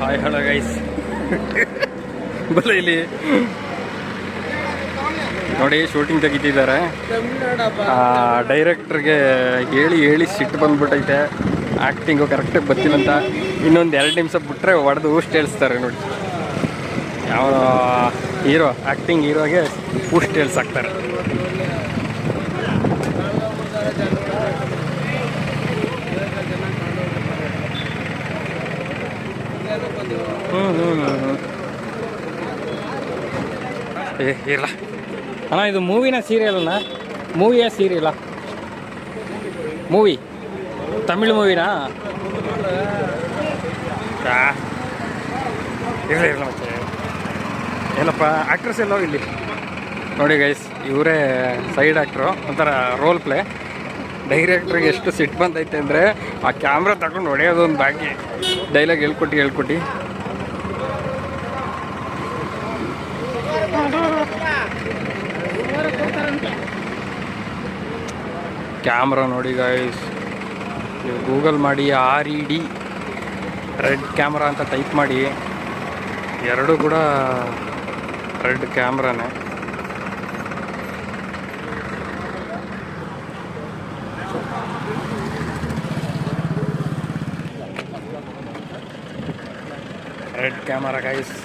Hi hello guys. ಬಲ್ಲ ಇಲ್ಲಿ ನೋಡಿ ಶೂಟಿಂಗ್ ತೆಗಿತಿದ್ದಾರೆ. ಡೈರೆಕ್ಟ್ರಿಗೆ ಹೇಳಿ ಹೇಳಿ ಸಿಟ್ಟು ಬಂದ್ಬಿಟ್ಟೈತೆ. ಆ್ಯಕ್ಟಿಂಗು ಕರೆಕ್ಟಾಗಿ ಬರ್ತೀನಂತ ಇನ್ನೊಂದು 2 ನಿಮಿಷ ಬಿಟ್ಟರೆ ಹೊಡೆದು ಊಸ್ಟ್ ಹೇಳ್ಸ್ತಾರೆ ನೋಡಿ. ಯಾವ ಹೀರೋ ಆ್ಯಕ್ಟಿಂಗ್ ಹೀರೋಗೆ ಊಸ್ಟ್ ಹೇಳ್ಸಾಕ್ತಾರೆ. ಇಲ್ಲ ಅಣ್ಣ, ಇದು ಮೂವಿನ ಸೀರಿಯಲ್ನ? ಮೂವಿಯ ಸೀರಿಯಲ್ಲ? ಮೂವಿ, ತಮಿಳ್ ಮೂವಿನಾ? ಇಲ್ಲ ಮತ್ತೆ ಏನಪ್ಪ ಆ್ಯಕ್ಟ್ರೆಸ್ ಎಲ್ಲೋ ಇಲ್ಲಿ ನೋಡಿ ಗೈಸ್. ಇವರೇ ಸೈಡ್ ಆ್ಯಕ್ಟ್ರು, ಒಂಥರ ರೋಲ್ ಪ್ಲೇ. ಡೈರೆಕ್ಟ್ರಿಗೆ ಎಷ್ಟು ಸಿಟ್ಟು ಬಂದೈತೆ ಅಂದರೆ ಆ ಕ್ಯಾಮ್ರಾ ತಗೊಂಡು ಹೊಡೆಯೋದು ಒಂದು ಬಾಕಿ. ಡೈಲಾಗ್ ಹೇಳ್ಕೊಟ್ಟು ಕ್ಯಾಮ್ರಾ ನೋಡಿ ಗೈಸ್. ನೀವು ಗೂಗಲ್ ಮಾಡಿ RED ರೆಡ್ ಕ್ಯಾಮ್ರಾ ಅಂತ ಟೈಪ್ ಮಾಡಿ, ಎರಡೂ ಕೂಡ ರೆಡ್ ಕ್ಯಾಮ್ರಾನೇ. Red camera guys.